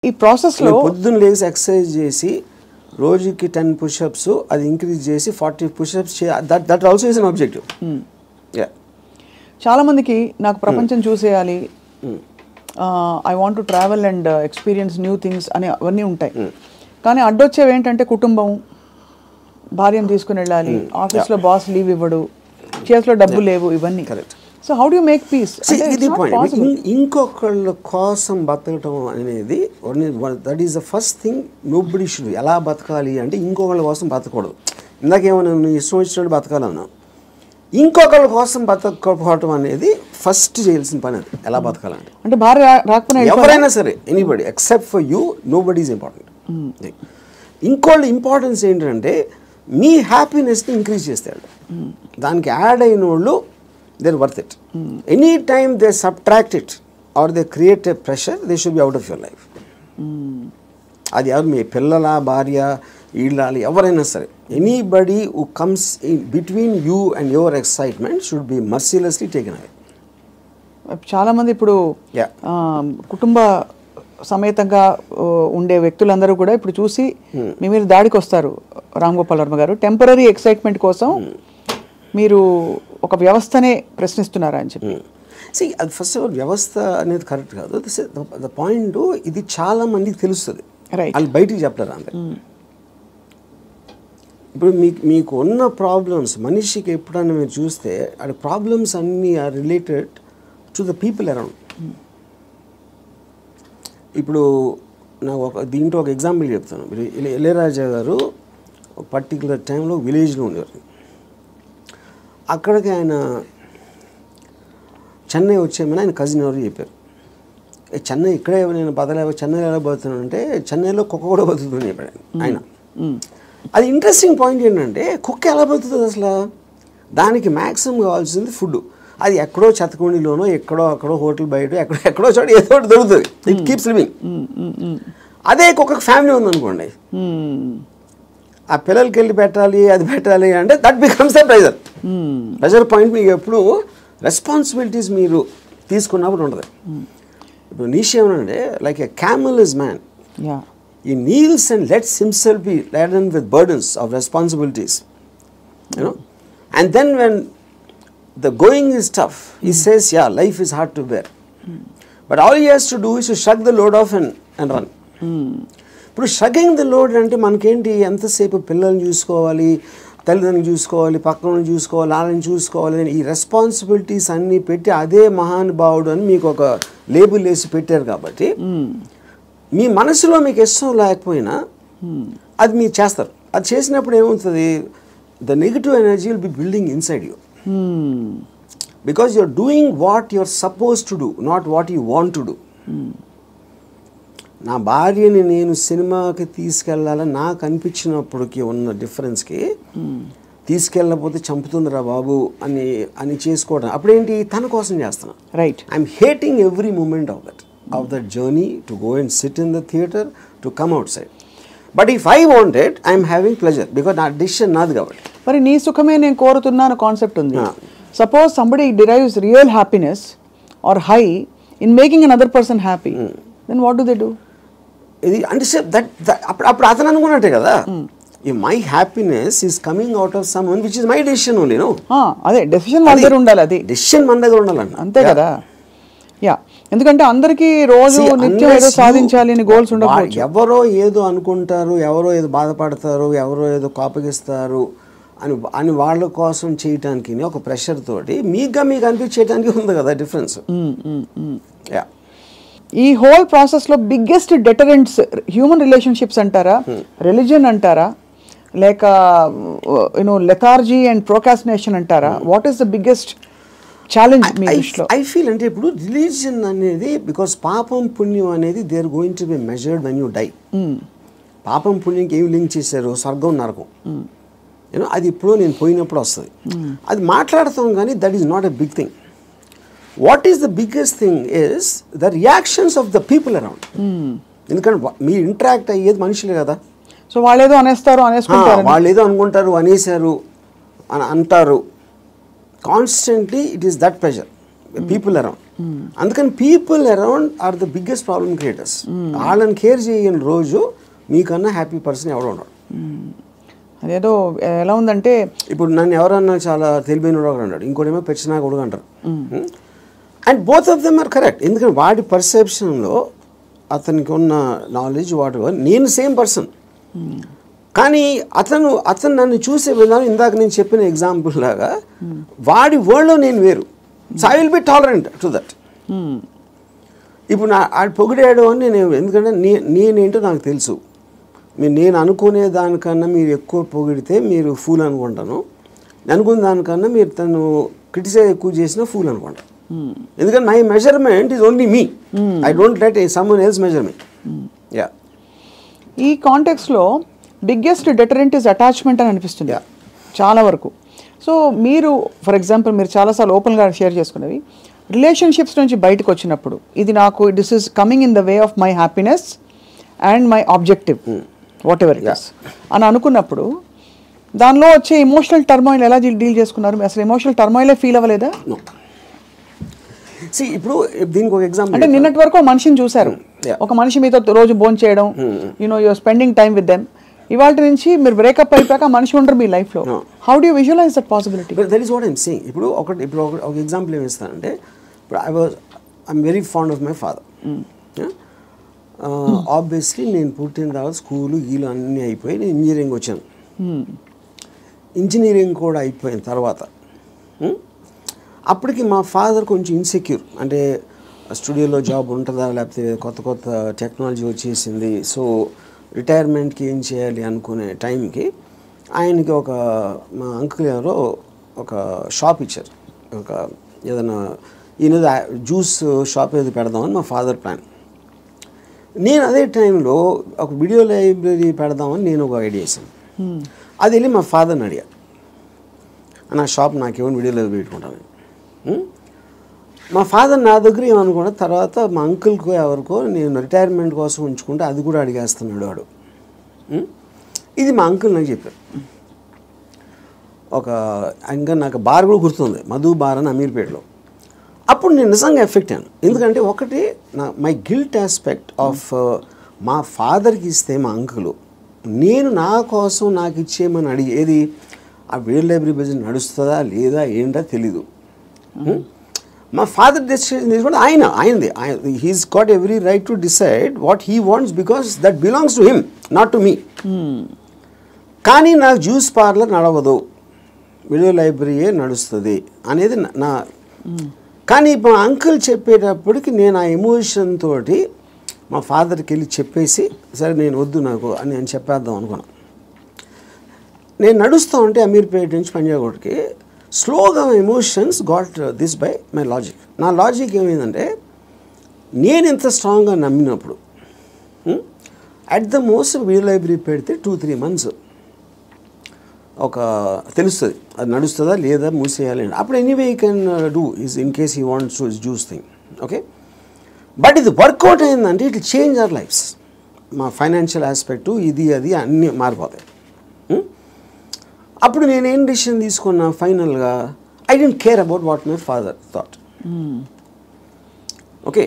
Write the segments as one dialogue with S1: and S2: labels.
S1: ఈ ప్రాసెస్లో
S2: పొద్దున్న లేచి ఎక్సర్సైజ్ చేసి రోజుకి 10 పుషప్స్ అది ఇంక్రీజ్ చేసి 40 pushups that also is an objective.
S1: చాలామందికి నాకు ప్రపంచం చూసేయాలి, I want to travel and experience new things అని అవన్నీ ఉంటాయి. కానీ అడ్డొచ్చేవి ఏంటంటే కుటుంబం, భార్యను తీసుకుని వెళ్ళాలి, ఆఫీస్లో బాస్ లీవ్ ఇవ్వడు, చేతిలో డబ్బు లేవు, ఇవన్నీ. So how do you make peace?
S2: ఇది పాయింట్. ఇంకొకళ్ళ కోసం బతకటం అనేది that is the first thing nobody should. ఎలా బతకాలి అంటే ఇంకొకళ్ళ కోసం బతకూడదు. ఇందాకేమన్నా నువ్వు ఇష్టం వచ్చినట్టు బతకాలన్నా, ఇంకొకళ్ళ కోసం బతకపోవటం అనేది ఫస్ట్ చేయాల్సిన పని. అది ఎలా బతకాలంటే
S1: అంటే భార్య రాకపోయినా
S2: ఎవరైనా సరే, anybody except for you, nobody is important. ఇంకోళ్ళ ఇంపార్టెన్స్ ఏంటంటే మీ హ్యాపీనెస్ని ఇంక్రీజ్ చేస్తాడు. దానికి యాడ్ అయిన వాళ్ళు they're worth it. Anytime they subtract it or they create a pressure, they should be out of your life. అది ఎవరు, మీ పిల్లల, భార్య, ఇళ్ళాలి, ఎవరైనా సరే, anybody who comes in between you and your excitement should be mercilessly taken away.
S1: చాలామంది ఇప్పుడు కుటుంబ సమేతంగా ఉండే వ్యక్తులందరూ కూడా ఇప్పుడు చూసి మీ మీద దాడికి వస్తారు. రామ్ గోపాల్ వర్మ గారు టెంపరీ ఎక్సైట్మెంట్ కోసం మీరు ఒక వ్యవస్థనే ప్రశ్నిస్తున్నారా అని చెప్పి.
S2: అది ఫస్ట్ ఆఫ్ ఆల్ వ్యవస్థ అనేది కరెక్ట్ కాదు. ద పాయింట్, ఇది చాలా మందికి తెలుస్తుంది, వాళ్ళు బయటికి చెప్తారు అంతే. ఇప్పుడు మీకు ఉన్న ప్రాబ్లమ్స్, మనిషికి ఎప్పుడన్నా మీరు చూస్తే ఆ ప్రాబ్లమ్స్ అన్నీ are related to the people around. ఇప్పుడు నాకు దీంట్లో ఒక ఎగ్జాంపుల్ చెప్తాను. ఇళయరాజా గారు పర్టికులర్ టైంలో విలేజ్లో ఉండేవారు. అక్కడికి ఆయన చెన్నై వచ్చేమని ఆయన కజిన్ ఎవరు చెప్పారు. చెన్నై ఇక్కడే నేను బతలేవో, చెన్నైలో ఎలా బతుకుతున్నాను అంటే చెన్నైలో కుక్క కూడా బతుకుతుందని చెప్పాడు ఆయన. అది ఇంట్రెస్టింగ్ పాయింట్ ఏంటంటే కుక్క ఎలా బతుకుతుంది అసలు? దానికి మ్యాక్సిమం కావాల్సింది ఫుడ్. అది ఎక్కడో చెత్తకుండిలోనో, ఎక్కడో అక్కడో హోటల్ బయట ఎక్కడో చోట ఏదో ఒకటి దొరుకుతుంది. It keeps living. అదే కుక్కకు ఫ్యామిలీ ఉందనుకోండి, ఆ పిల్లలకి వెళ్ళి పెట్టాలి, అది పెట్టాలి అంటే that becomes the pressure. Pressure point మీకు ఎప్పుడు రెస్పాన్సిబిలిటీస్ మీరు తీసుకున్నప్పుడు ఉంటుంది. ఇప్పుడు నీషే ఏమనంటే like a camel is man, he kneels and lets himself be laden with burdens of responsibilities, you know, and then when the going is tough, he says yeah, life is hard to bear, but all he has to do is to shrug the load off and run. ఇప్పుడు షగింగ్ the load అంటే మనకేంటి, ఎంతసేపు పిల్లల్ని చూసుకోవాలి, తల్లిదండ్రులు చూసుకోవాలి, పక్కన చూసుకోవాలి, వాళ్ళని చూసుకోవాలి, ఈ రెస్పాన్సిబిలిటీస్ అన్నీ పెట్టి అదే మహానుభావుడు అని మీకు ఒక లేబుల్ వేసి పెట్టారు. కాబట్టి మీ మనసులో మీకు ఇష్టం లేకపోయినా అది మీరు చేస్తారు. అది చేసినప్పుడు ఏమవుతుంది, the negative energy will be building inside you, because you are doing what you are suppose to do, not what you want to do. నా భార్యని నేను సినిమాకి తీసుకెళ్ళాలని నాకు అనిపించినప్పటికీ ఉన్న డిఫరెన్స్కి, తీసుకెళ్ళకపోతే చంపుతుందిరా బాబు అని చేసుకోవడం అప్పుడేంటి, తన కోసం చేస్తున్నా.
S1: Right.
S2: I'm hating every moment of that journey to go and sit in the theatre, to come outside. But if I want it, I'm having pleasure, because నా డిసిషన్ నాది కాబట్టి.
S1: మరి నీ సుఖమే నేను కోరుతున్నాను కాన్సెప్ట్ ఉంది. Suppose somebody derives real happiness or high in making another person happy, then what do they do?
S2: ఇది అంటే అప్పుడు అతను అనుకున్నట్టే కదా, my happiness is coming out of someone which is my decision only. No,
S1: అదే decision మన దగ్గర ఉండాలి, అది
S2: డెసిషన్ మన దగ్గర ఉండాలండి,
S1: అంతే కదా. యా, ఎందుకంటే అందరికీ రోజు నిత్యం ఏదో సాధించాలి అని గోల్స్ ఉండవు.
S2: ఎవరో ఏదో అనుకుంటారు, ఎవరో ఏదో బాధపడతారు, ఎవరో ఏదో కోపగిస్తారు అని వాళ్ళ కోసం చేయటానికి ఒక ప్రెషర్ తోటి మీకు అనిపించేయడానికి ఉంది కదా డిఫరెన్స్. యా,
S1: ఈ హోల్ ప్రాసెస్లో బిగ్గెస్ట్ డెటరెంట్స్ హ్యూమన్ రిలేషన్షిప్స్ అంటారా, రిలీజియన్ అంటారా, లేక లెథార్జీ అండ్ ప్రోకాస్టినేషన్ అంటారా? What is the biggest challenge మీ దృష్టిలో?
S2: ఐ ఫీల్ అంటే ఇప్పుడు రిలీజియన్ అనేది, బికాస్ పాపం పుణ్యం అనేది they are going to be measured when you die. పాపం పుణ్యంకి ఏమి లింక్ చేశారు, స్వర్గం నరకం, అది ఇప్పుడు నేను పోయినప్పుడు వస్తుంది, అది మాట్లాడతాం కానీ that is not a big thing. What is the biggest thing is the reactions of the people around. ఎందుకంటే మీరు ఇంటరాక్ట్ అయ్యేది మనుషులే కదా.
S1: సో వాళ్ళేదో అనేసుకుంటారు,
S2: వాళ్ళేదో అనుకుంటారు, అనేసారు అని అంటారు. Constantly it is that pressure people around. అందుకని people around are the biggest problem creators. వాళ్ళని కేర్ చేయని రోజు మీకన్నా హ్యాపీ పర్సన్ ఎవడో ఉన్నాడు.
S1: అదేదో ఎలా ఉందంటే
S2: ఇప్పుడు నన్ను ఎవరన్నా చాలా తెలివైన వాడు అన్నాడు, ఇంకోటేమో పెచ్చినా కొడుకు అంటారు. And both of them are correct. ఎందుకంటే వాడి పర్సెప్షన్లో అతనికి ఉన్న నాలెడ్జ్ వాటి నేను సేమ్ పర్సన్, కానీ అతను నన్ను చూసే విధానం ఇందాక నేను చెప్పిన ఎగ్జాంపుల్ లాగా వాడి వరల్డ్లో నేను వేరు. So I will B tolerant to that. ఇప్పుడు ఆడు పొగిడాడు అని నేను, ఎందుకంటే నేనేంటో నాకు తెలుసు. నేను అనుకునే దానికన్నా మీరు ఎక్కువ పొగిడితే మీరు ఫూల్ అనుకుంటాను, అనుకున్న దానికన్నా మీరు తను క్రిటిసైజ్ ఎక్కువ చేసిన ఫూల్ అనుకుంటాను. ఎందుకంటే my measurement is only me. I don't let someone else measure me. Yeah,
S1: ఈ కాంటెక్స్లో బిగ్గెస్ట్ డెటరెంట్ ఇస్ అటాచ్మెంట్ అని అనిపిస్తుంది చాలా వరకు. సో మీరు ఫర్ ఎగ్జాంపుల్ మీరు చాలాసార్లు ఓపెన్గా షేర్ చేసుకునేవి రిలేషన్షిప్స్ నుంచి బయటకు వచ్చినప్పుడు ఇది నాకు this is coming in the way of my happiness and my objective what ever it is అని అనుకున్నప్పుడు దానిలో వచ్చే ఎమోషనల్ టర్మాయిల్ ఎలా డీల్ చేసుకున్నారు? అసలు ఎమోషనల్ టర్మాయిలే ఫీల్ అవ్వలేదా?
S2: ఇప్పుడు దీనికి ఒక ఎగ్జాంపుల్
S1: అంటే నిన్నటి వరకు మనిషిని చూశారు, ఒక మనిషి మీతో రోజు భోజనం చేయడం, you're spending time with them. ఇవాళ నుంచి మీరు బ్రేకప్ అయిపోయాక మనిషి ఉండరు మీ లైఫ్లో. How do you visualise that possibility?
S2: That is what I'm saying. ఇప్పుడు ఒక ఎగ్జాంపుల్ ఏమి ఇస్తానంటే, ఇప్పుడు I'm very fond of my father. Obviously నేను పుట్టిన తర్వాత స్కూలు గీలు అన్నీ అయిపోయి నేను ఇంజనీరింగ్ వచ్చాను. ఇంజనీరింగ్ కూడా అయిపోయిన తర్వాత అప్పటికి మా ఫాదర్ కొంచెం ఇన్సెక్యూర్, అంటే స్టూడియోలో జాబ్ ఉంటుందా, లేకపోతే కొత్త టెక్నాలజీ వచ్చేసింది, సో రిటైర్మెంట్కి ఏం చేయాలి అనుకునే టైంకి ఆయనకి మా అంకుల్ ఎవరో ఒక షాప్ ఇచ్చారు. ఏదైనా ఈయన జ్యూస్ షాప్ ఏదో పెడదామని మా ఫాదర్ ప్లాన్. నేను అదే టైంలో ఒక వీడియో లైబ్రరీ పెడదామని నేను ఒక ఐడియా వేసాను. అది వెళ్ళి మా ఫాదర్ని అడిగా, నా షాప్ నాకేమో వీడియో లైబ్రరీ పెట్టుకుంటాను. మా ఫాదర్ నా దగ్గర ఏమనుకున్నా, తర్వాత మా అంకుల్కో ఎవరికో నేను రిటైర్మెంట్ కోసం ఉంచుకుంటే అది కూడా అడిగేస్తున్నాడు వాడు. ఇది మా అంకుల్ నాకు చెప్పారు. ఇంకా నాకు బార్ కూడా గుర్తుంది, మధు బార్ అని అమీర్పేటలో. అప్పుడు నేను నిజంగా ఎఫెక్ట్ అయ్యాను. ఎందుకంటే ఒకటి మై గిల్ట్ ఆస్పెక్ట్ ఆఫ్ మా ఫాదర్కి ఇస్తే మా అంకులు నేను నా కోసం నాకు ఇచ్చేయమని అడిగేది ఆ వీడియో లైబ్రరీ బిజినెస్ నడుస్తుందా లేదా ఏంటో తెలీదు. మా ఫాదర్ డెసిషన్ తీసుకుంటే ఆయనది. He's got every right to decide what he wants because that belongs to him, not to me. కానీ నాకు జ్యూస్ పార్లర్ నడవదు, వీడియో లైబ్రరీయే నడుస్తుంది అనేది నా. కానీ మా అంకుల్ చెప్పేటప్పటికి నేను ఆ ఎమోషన్ తోటి మా ఫాదర్కి వెళ్ళి చెప్పేసి, సరే నేను వద్దు నాకు అని నేను చెప్పేద్దాం అనుకున్నాను. నేను నడుస్తూ ఉంటే అమీర్పేట నుంచి పంజాగుట్కి స్లోగా emotions got this by my logic. నా లాజిక్ ఏమైందంటే, నేను ఎంత స్ట్రాంగ్గా నమ్మినప్పుడు at the most video library పెడితే 2-3 months తెలుస్తుంది అది నడుస్తుందా లేదా మూసేయాలి అని. అప్పుడు anyway you can do is in case he wants to juice thing. Okay, but ఇది వర్కౌట్ అయిందంటే ఇట్ చేంజ్ అవర్ లైఫ్స్. మా ఫైనాన్షియల్ ఆస్పెక్టు ఇది అది అన్నీ మారిపోతాయి. అప్పుడు నేనేం డిసిషన్ తీసుకున్నా ఫైనల్గా, I don't care about what my father thought. Okay,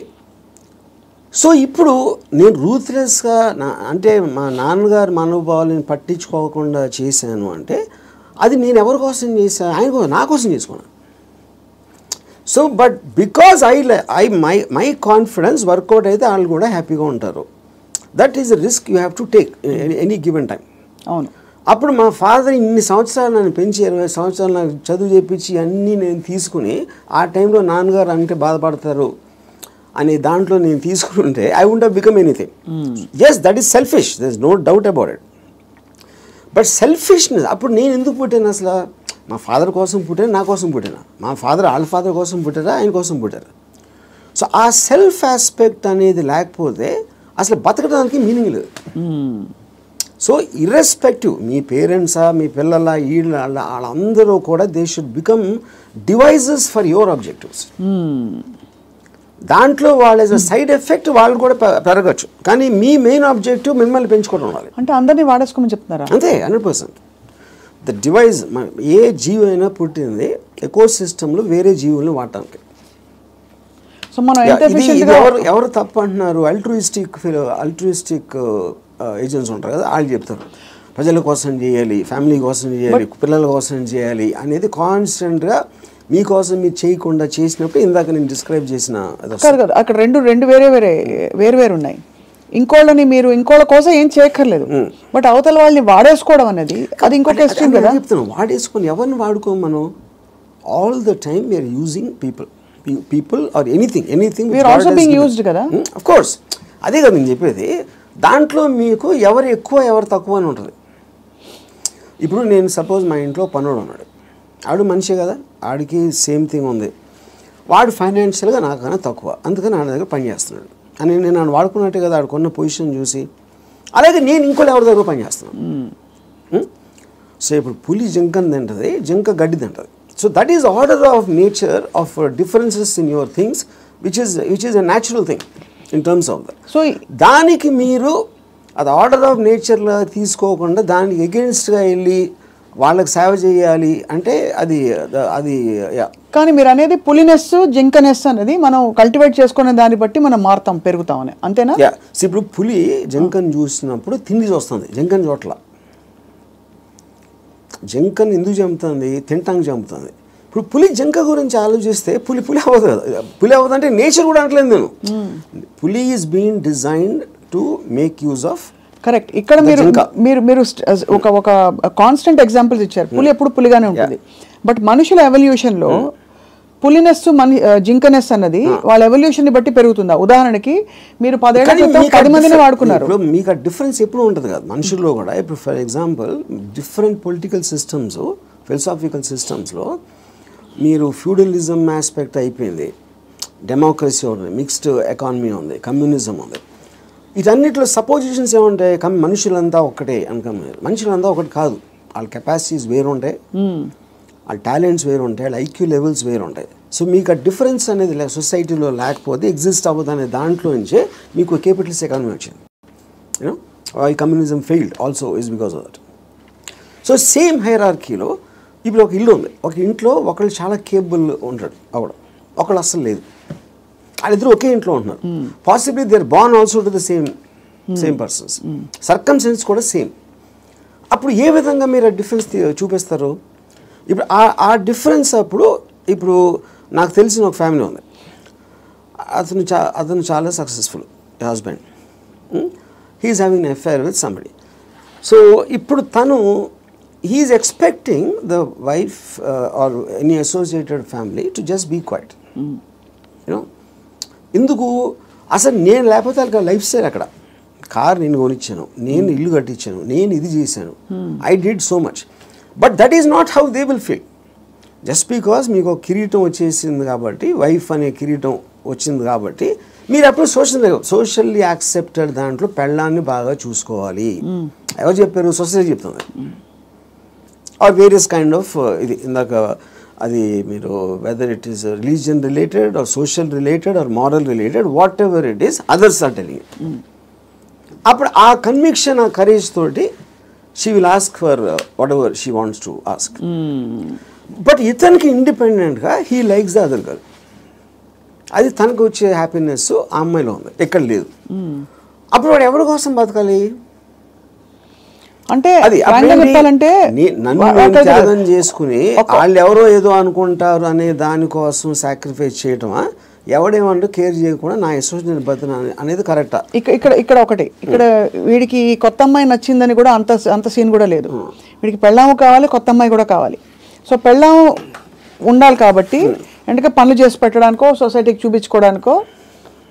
S2: so ఇప్పుడు నేను రూత్లెస్గా అంటే మా నాన్నగారు మనోభావాలను పట్టించుకోకుండా చేశాను అంటే అది నేను ఎవరి కోసం చేశాను? ఆయన కోసం, నా కోసం చేసుకున్నాను. So but because my confidence work out అయితే వాళ్ళు కూడా హ్యాపీగా ఉంటారు. That is the risk you have to take any given time.
S1: అవును.
S2: అప్పుడు మా ఫాదర్ ఇన్ని సంవత్సరాలు నన్ను పెంచి 20 సంవత్సరాలు నాకు చదువు చెప్పించి అన్నీ నేను తీసుకుని ఆ టైంలో నాన్నగారు అంటే బాధపడతారు అనే దాంట్లో నేను తీసుకుంటే I won't have become anything. Yes, that is selfish, there is no doubt about it. But selfishness, అప్పుడు నేను ఎందుకు పుట్టాను అసలు? మా ఫాదర్ కోసం పుట్టాను, నా కోసం పుట్టాను. మా ఫాదర్ వాళ్ళ ఫాదర్ కోసం పుట్టారా, ఆయన కోసం పుట్టారు. సో ఆ సెల్ఫ్ ఆస్పెక్ట్ అనేది లేకపోతే అసలు బతకడానికి మీనింగ్ లేదు. సో ఇర్రెస్పెక్టివ్ మీ పేరెంట్సా, మీ పిల్లల, వాళ్ళందరూ కూడా they should become devices for your objectives. దాంట్లో వాళ్ళ సైడ్ ఎఫెక్ట్ వాళ్ళు కూడా పెరగచ్చు, కానీ మీ మెయిన్ ఆబ్జెక్టివ్ మిమ్మల్ని పెంచుకోవడం ఉండాలి.
S1: అంటే అందరినీ వాడేసుకోమని చెప్తున్నారా?
S2: అంతే, 100%. ద డివైజ్, ఏ జీవి అయినా పుట్టింది ఎకో సిస్టంలో వేరే జీవుల్ని వాడటానికి.
S1: సో మనం ఎంత ఎఫిషియెంట్గా
S2: ఎవరు తప్పు అంటున్నారు? అల్ట్రూయిస్టిక్ ఏజెంట్స్ ఉంటారు కదా, వాళ్ళు చెప్తారు ప్రజల కోసం చేయాలి, ఫ్యామిలీ కోసం చేయాలి, పిల్లల కోసం చేయాలి అనేది కాన్స్టెంట్గా మీకోసం మీరు చేయకుండా చేసినప్పుడు ఇందాక నేను డిస్క్రైబ్ చేసిన
S1: కాదు అక్కడ రెండు వేరే ఉన్నాయి. ఇంకోళ్ళని మీరు ఇంకోళ్ళ కోసం ఏం చేయక్కర్లేదు, బట్ అవతల వాళ్ళని వాడేసుకోవడం అనేది అది ఇంకొక ఎక్స్ట్రీమ్ కదా.
S2: చెప్తాను, వాడేసుకొని ఎవరిని వాడుకోం మనం. All the time we're using people or anything
S1: we're also being used కదా.
S2: ఆఫ్ కోర్స్, అదే కదా నేను చెప్పేది. దాంట్లో మీకు ఎవరు ఎక్కువ ఎవరు తక్కువ అని ఉంటుంది. ఇప్పుడు నేను సపోజ్ మా ఇంట్లో పనుడు ఉన్నాడు, ఆడు మనిషే కదా, ఆడికి సేమ్ థింగ్ ఉంది, వాడు ఫైనాన్షియల్గా నాకన్నా తక్కువ, అందుకని ఆడ దగ్గర పని చేస్తున్నాడు అని నేను నన్ను వాడుకున్నట్టే కదా ఆడుకున్న పొజిషన్ చూసి. అలాగే నేను ఇంకోటి ఎవరి దగ్గర పని చేస్తున్నాను. సో ఇప్పుడు పులి జింకని తింటుంది, జింక గడ్డి తింటుంది. So that is order of nature of differences in your things which is a natural thing in terms of that. So దానికి మీరు అది ఆర్డర్ ఆఫ్ నేచర్లో తీసుకోకుండా దానికి ఎగెన్స్ట్గా వెళ్ళి వాళ్ళకి సేవ చేయాలి అంటే అది
S1: కానీ మీరు అనేది పులినెస్ జింకనెస్ అనేది మనం కల్టివేట్ చేసుకునే దాన్ని బట్టి మనం మారుతాం, పెరుగుతామని, అంతేనా?
S2: ఇప్పుడు పులి జింకను చూసినప్పుడు తిండి చూస్తుంది, జింకను చోట్ల. జింకను ఎందుకు చంపుతుంది? తింటానికి చంపుతుంది. ఇప్పుడు పులి జింక గురించి ఆలోచిస్తే పులి అవ్వదు కదా. పులి అవ్వదు అంటే నేచర్ కూడా అంటలేదు నేను. పులి is being designed to make use of.
S1: Correct. ఇక్కడ మీరు ఒక కాన్స్టెంట్ ఎగ్జాంపుల్స్ ఇచ్చారు. పులి ఎప్పుడు పులిగానే ఉంటుంది, బట్ మనుషుల ఎవల్యూషన్లో పులినెస్ జింకనెస్ అన్నది వాళ్ళ ఎవల్యూషన్ ని బట్టి పెరుగుతుందా? ఉదాహరణకి మీరు 10 ఏళ్ల క్రితం 10 మందిని వాడుకున్నారు,
S2: మీకు ఆ డిఫరెన్స్ ఎప్పుడు ఉంటుంది కదా మనుషుల్లో కూడా. ఇప్పుడు for example different political systems, philosophical సిస్టమ్స్లో మీరు ఫ్యూడలిజం ఆస్పెక్ట్ అయిపోయింది, డెమోక్రసీ ఉంది, మిక్స్డ్ ఎకానమీ ఉంది, కమ్యూనిజం ఉంది. వీటన్నిటిలో సపోజిషన్స్ ఏముంటాయి? మనుషులంతా ఒకటే అనుకున్నారు. మనుషులంతా ఒకటి కాదు, వాళ్ళ కెపాసిటీస్ వేరు ఉంటాయి, వాళ్ళ టాలెంట్స్ వేరు ఉంటాయి, వాళ్ళ ఐక్యూ లెవెల్స్ వేరు ఉంటాయి. సో మీకు ఆ డిఫరెన్స్ అనేది సొసైటీలో లేకపోతే ఎగ్జిస్ట్ అవ్వదు అనే దాంట్లో నుంచే మీకు క్యాపిటలిస్ట్ ఎకానమీ వచ్చింది. యూనో ఈ communism failed also is because of that. So same హైరార్కీలో ఇప్పుడు ఒక ఇల్లు ఉంది, ఒక ఇంట్లో ఒకళ్ళు చాలా కేపబుల్ ఉంటాడు అవడం, ఒకళ్ళు అస్సలు లేదు. వాళ్ళిద్దరు ఒకే ఇంట్లో ఉంటున్నారు. Possibly they are born also to the same persons, circumstances కూడా సేమ్. అప్పుడు ఏ విధంగా మీరు ఆ డిఫరెన్స్ చూపిస్తారు? ఇప్పుడు ఆ డిఫరెన్స్ ఇప్పుడు నాకు తెలిసిన ఒక ఫ్యామిలీ ఉంది, అతను చాలా successful husband, he's having an affair with somebody. So ఇప్పుడు తను he's expecting the wife or any associated family to just be quiet. You know ఎందుకు? అసలు నేను లేకపోతే వాళ్ళకి లైఫ్ స్టైల్ అక్కడ, కార్ నేను కొనిచ్చాను, నేను ఇల్లు కట్టించాను, నేను ఇది చేశాను, I did so much, but that is not how they will feel. Just because మీకు ఒక కిరీటం వచ్చేసింది కాబట్టి, వైఫ్ అనే కిరీటం వచ్చింది కాబట్టి మీరు అప్పుడు సోషల్లీ యాక్సెప్టెడ్ దాంట్లో పెళ్ళాన్ని బాగా చూసుకోవాలి. ఎవరు చెప్పారు? సొసైటీ చెప్తుంది. ఆర్ వేరియస్ కైండ్ ఆఫ్ ఇది ఇందాక అది మీరు whether it is religion related or social related or moral related, whatever it is, others are telling it. అప్పుడు ఆ కన్విక్షన్, ఆ కరేజ్ తోటి she will ask for whatever she wants to ask. But ఇతనికి ఇండిపెండెంట్గా he likes the other girl. అది తనకు వచ్చే happiness ఆ అమ్మాయిలో ఉంది, ఎక్కడ లేదు. అప్పుడు వాడు ఎవరి కోసం బతకాలి?
S1: అంటే
S2: నన్ను త్యాగం చేసుకుని వాళ్ళు ఎవరో ఏదో అనుకుంటారు అనే దానికోసం సాక్రిఫైస్ చేయటమా? ఎవడేమంటూ కేర్ చేయకుండా నా అసోసియేషన్ బతున అనేది కరెక్టా?
S1: ఇక్కడ ఒకటి, ఇక్కడ వీడికి కొత్త అమ్మాయి నచ్చిందని కూడా అంత సీన్ కూడా లేదు. వీడికి పెళ్ళాము కావాలి, కొత్త అమ్మాయి కూడా కావాలి. సో పెళ్ళాము ఉండాలి కాబట్టి ఎందుకంటే పనులు చేసి పెట్టడానికో, సొసైటీకి చూపించుకోవడానికో,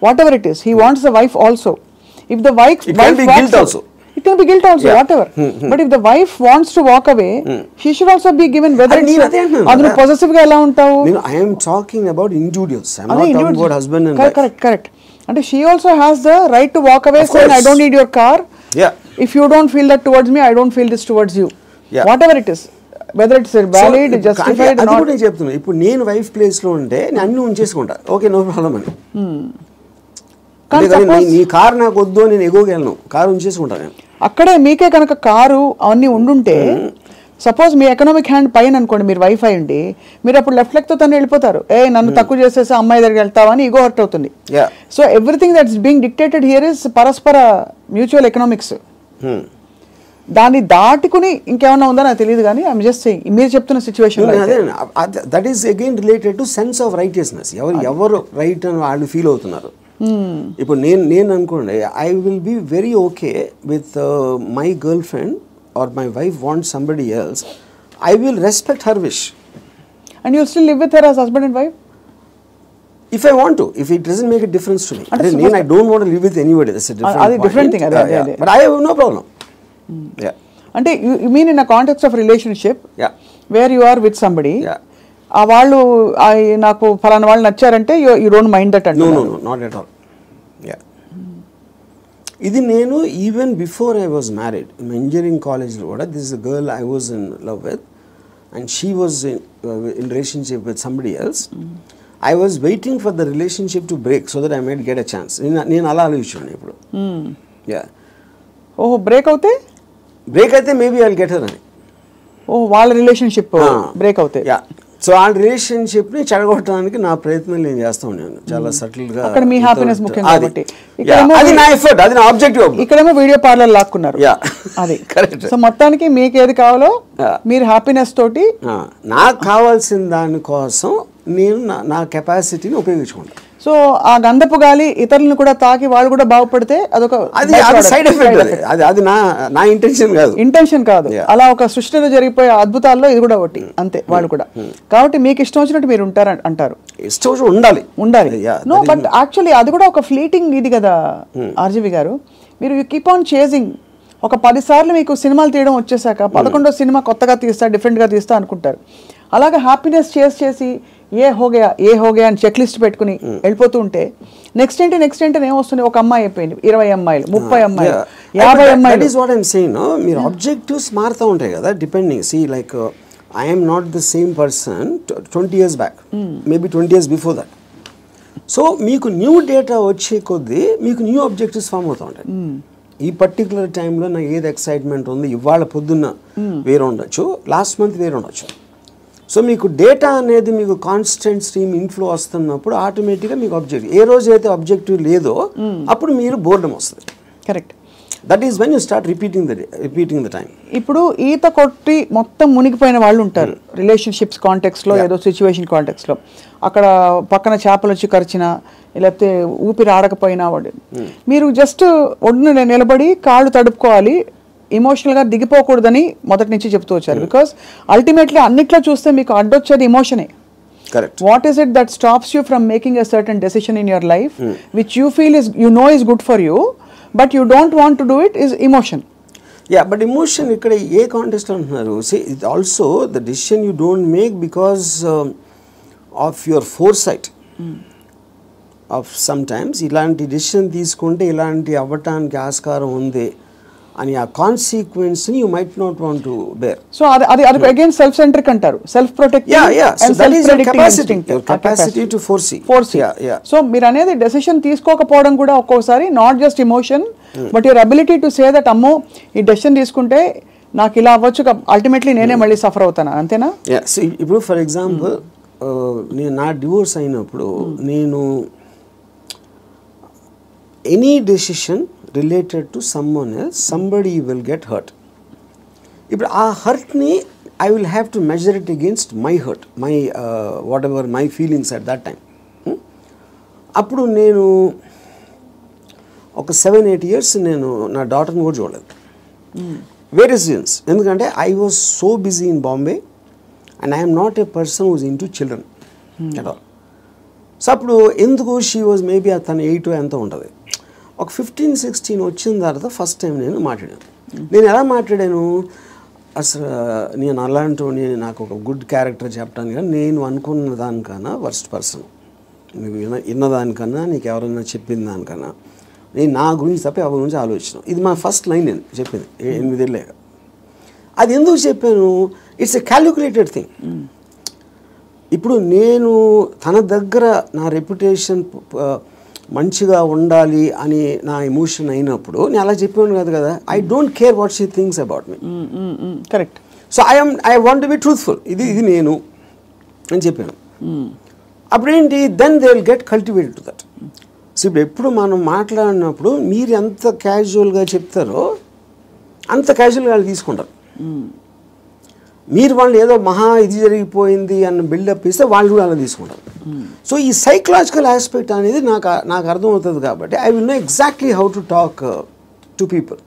S1: whatever it is, he wants the wife also. If the wife it can be guilt also, whatever. But if the wife wants to walk away, she should also be given whether it's adu possessive ga ela untavu.
S2: I am talking about individuals. I am not talking about husband and wife.
S1: Correct. And she also has the right to walk away saying I don't need your car.
S2: Yeah.
S1: If you don't feel that towards me, I don't feel this towards you. Whatever it is, whether it's valid, justified or not.
S2: అది కూడా నేను చెప్తున్నా. ఇప్పుడు నేను wife place లో ఉంటే నేను అన్ని ఉంచేసుకుంటా, ఓకే నో ప్రాబ్లం అని. నీ కారు నాకు వద్దు, నేను ఎగోగలను, కారు ఉంచేసుకుంటాను నేను.
S1: అక్కడే మీకే కనుక కారు అవన్నీ ఉండుంటే సపోజ్ మీ ఎకనామిక్ హ్యాండ్ పైన అనుకోండి, మీరు వైఫై ఉండి మీరు అప్పుడు లెఫ్ట్ లెగ్ తో తను వెళ్ళిపోతారు, నన్ను తక్కువ చేసేసి అమ్మాయి దగ్గరికి వెళ్తావా అని ఈగో హర్ట్ అవుతుంది. So everything that's being dictated here is పరస్పర మ్యూచువల్ ఎకనామిక్స్. దాన్ని దాటుకుని ఇంకేమన్నా ఉందో నాకు తెలియదు, కానీ ఐఎమ్ జస్ట్ సేయింగ్ మీరు చెప్తున్న situation
S2: that is again related to sense of righteousness. ఎవరు రైట్ అని వాళ్ళు ఫీల్ అవుతున్నారు. ఇప్పుడు నేను అనుకోండి, I will be very okay with my girlfriend or my wife want somebody else, I will respect her wish.
S1: And you still live with her as husband and wife
S2: if I want to, if it doesn't make a difference to me. I don't want to live with anybody, that's a different
S1: thing.
S2: But I have no problem.
S1: అంటే you mean in a context of relationship where you are with somebody, ఆ వాళ్ళు నాకు ఫలానా వాళ్ళు నచ్చారంటే you don't mind that అంటే
S2: no not at all. ఇది నేను even before I was married engineering కాలేజ్లో కూడా, this is a girl I was in love with and she was in relationship with somebody else. I was waiting for the relationship to break so that I might get a chance. నేను అలా ఆలోచించాను ఇప్పుడు.
S1: Break
S2: అయితే maybe I will get her అని.
S1: వాళ్ళ relationship break అవుతే
S2: so ఆ relationship ని చెడగొట్టడానికి నా ప్రయత్నం నేను చేస్తా ఉన్నాను చాలా సటిల్ గా.
S1: అక్కడ మీ హ్యాపీనెస్ ముఖ్యం కాబట్టి
S2: అది నా ఎఫర్ట్, అది నా ఆబ్జెక్టివ్.
S1: ఇక్కడేమో వీడియో పార్లర్ లాక్కున్నారు. అది కరెక్ట్. సో మొత్తానికి మీకు ఏది కావాలో మీరు హ్యాపీనెస్ తోటి,
S2: నాకు కావాల్సిన దానికోసం నేను నా కెపాసిటీని ఉపయోగించుకుంటాను.
S1: సో ఆ గంధపు గాలి ఇతరులను కూడా తాకి వాళ్ళు కూడా బాగుపడితే అదొక
S2: సైడ్ ఎఫెక్ట్. అది నా ఇంటెన్షన్ కాదు.
S1: అలా ఒక సృష్టిలో జరిగిపోయే అద్భుతాల్లో ఇది కూడా ఒకటి అంతే. వాళ్ళు కూడా కాబట్టి మీకు ఇష్టం వచ్చినట్టు మీరు ఉంటారు అంటారు.
S2: ఇష్టం వచ్చినట్టు ఉండాలి.
S1: నో బట్ యాక్చువల్లీ అది కూడా ఒక ఫ్లీటింగ్ ఇది కదా ఆర్జీవి గారు. మీరు యూ కీప్ ఆన్ చేజింగ్. ఒక 10 సార్లు మీకు సినిమాలు తీయడం వచ్చేసాక 11వ సినిమా కొత్తగా తీస్తా, డిఫరెంట్గా తీస్తా అనుకుంటారు. అలాగే హ్యాపీనెస్ చేసి ఏ హోగయా అని చెక్ లిస్ట్ పెట్టుకుని వెళ్ళిపోతూ ఉంటే నెక్స్ట్ ఏంటి ఏమొస్తుంది, ఒక అమ్మాయి అయిపోయింది, 20 అమ్మాయిలు, 30 అమ్మాయిలు, 50 అమ్మాయిలు.
S2: That is what I am saying. మీరు ఆబ్జెక్టివ్స్ మారుతూ ఉంటాయి కదా depending. See like I am not the same person 20 years back, maybe 20 years before that. So మీకు న్యూ డేటా వచ్చే కొద్దీ మీకు న్యూ ఆబ్జెక్టివ్స్ ఫామ్ అవుతూ ఉంటాయి. ఈ పర్టికులర్ టైంలో నాకు ఏది ఎక్సైట్మెంట్ ఉంది, ఇవాళ పొద్దున్న వేరే ఉండొచ్చు, లాస్ట్ మంత్ వేరే ఉండొచ్చు. సో మీకు డేటా అనేది మీకు కాన్స్టెంట్ స్ట్రీమ్ ఇన్ఫ్లో వస్తున్నప్పుడు ఆటోమేటిక్గా మీకు ఆబ్జెక్టివ్, ఏ రోజు అయితే ఆబ్జెక్టివ్ లేదో అప్పుడు మీరు బోర్డమ్ వస్తుంది.
S1: Correct.
S2: That is when you start repeating the time.
S1: ఇప్పుడు ఈత కొట్టి మొత్తం మునిగిపోయిన వాళ్ళు ఉంటారు రిలేషన్షిప్స్ కాంటెక్స్లో, ఏదో సిచ్యువేషన్ కాంటెక్స్లో. అక్కడ పక్కన చేపలు వచ్చి కరిచినా లేకపోతే ఊపిరి ఆడకపోయినా వాడు, మీరు జస్ట్ ఒడ్డున నిలబడి కాళ్ళు తడుపుకోవాలి, ఎమోషనల్గా దిగిపోకూడదని మొదటి నుంచి చెప్తూ వచ్చారు. బికాస్ అల్టిమేట్లీ అన్నిట్లో చూస్తే మీకు అడ్డొచ్చేది ఎమోషనే.
S2: Correct.
S1: What is it that stops you from making a certain decision in your life which you feel is, you know, is good for you but you don't want to do it, is emotion.
S2: Yeah, but emotion ikkada A context అంటున్నారు. See, it also the decision you don't make because of your foresight. Of sometimes ఇలాంటి decision తీసుకుంటే ఇలాంటి అవ్వటానికి ఆస్కారం ఉంది అని ఆ consequence ని you might not want to bear.
S1: So అది అగైన్ సెల్ఫ్ సెంట్రిక్ అంటారు, self protecting and self predicting instinct,
S2: capacity to foresee.
S1: So మీరు అనేది డెసిషన్ తీసుకోకపోవడం కూడా ఒక్కోసారి not just emotion but your ability to say that అమ్మో ఈ డెసిషన్ తీసుకుంటే నాకు ఇలా అవ్వచ్చు, అల్టిమేట్లీ నేనే మళ్ళీ సఫర్ అవుతాను, అంతేనా?
S2: ఇప్పుడు ఫర్ ఎగ్జాంపుల్ నేను నా డివోర్స్ అయినప్పుడు నేను any decision related to someone else, somebody will get hurt. ఇప్పుడు ఆ హర్ట్ని I will have to measure it against my hurt, my whatever my feelings at that time. అప్పుడు నేను ఒక 7-8 years నేను నా డాటర్ని కూడా చూడలేదు. Various reasons. ఎందుకంటే I was so busy in Bombay and I am not a person who is into children at all. So అప్పుడు ఎందుకు షీ వాజ్ మేబీ తను 8 ఎంతో ఉంటుంది. ఒక 15-16 వచ్చిన తర్వాత ఫస్ట్ టైం నేను మాట్లాడాను. నేను ఎలా మాట్లాడాను, అసలు నేను అలాంటి నాకు ఒక గుడ్ క్యారెక్టర్ చెప్పడానికి కానీ నేను అనుకున్న దానికన్నా వర్స్ట్ పర్సన్, నీకు విన్నదానికన్నా నీకు ఎవరైనా చెప్పిన దానికన్నా నేను నా గురించి తప్ప ఎవరి గురించి ఆలోచించాను. ఇది మా ఫస్ట్ లైన్ నేను చెప్పింది 8 ఏళ్ళేగా. అది ఎందుకు చెప్పాను, ఇట్స్ ఎ క్యాలిక్యులేటెడ్ థింగ్. ఇప్పుడు నేను తన దగ్గర నా రెప్యుటేషన్ మంచిగా ఉండాలి అని నా ఎమోషన్ అయినప్పుడు నేను అలా చెప్పాను కాదు కదా, I don't care what she thinks about me.
S1: Correct.
S2: So I want to be truthful, ఇది నేను అని చెప్పాను. అప్పుడేంటి, then they will get cultivated to that. So ఇప్పుడు ఎప్పుడు మనం మాట్లాడినప్పుడు మీరు ఎంత క్యాజువల్గా చెప్తారో అంత క్యాజువల్గా వాళ్ళు తీసుకుంటారు. మీరు వాళ్ళు ఏదో మహా ఇది జరిగిపోయింది అన్న బిల్డప్ ఇస్తే వాళ్ళు కూడా అలా తీసుకుంటారు. సో ఈ సైకలాజికల్ ఆస్పెక్ట్ అనేది నాకు అర్థమవుతుంది కాబట్టి I will know exactly how to talk to people.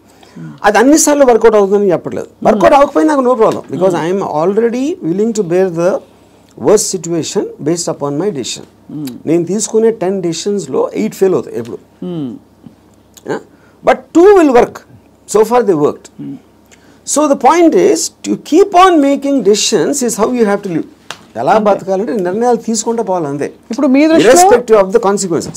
S2: అది అన్నిసార్లు వర్కౌట్ అవుతుందని చెప్పట్లేదు. వర్కౌట్ అవ్వకపోయినా నాకు no problem, because I'm already willing to bear the worst situation based upon my decision. నేను తీసుకునే 10 డెసిషన్స్లో 8 ఫెయిల్ అవుతాయి ఎప్పుడు. But 2 will work. So far they worked. So the point is to keep on making decisions is how you have to live. ఎలా బతకాలంటే నిర్ణయాలు తీసుకుంటూ పోవాలి అంతే,
S1: ఇప్పుడు మీ దృష్టిలో
S2: ఇర్రెస్పెక్టివ్ ఆఫ్ ద కాన్సిక్వెన్సెస్.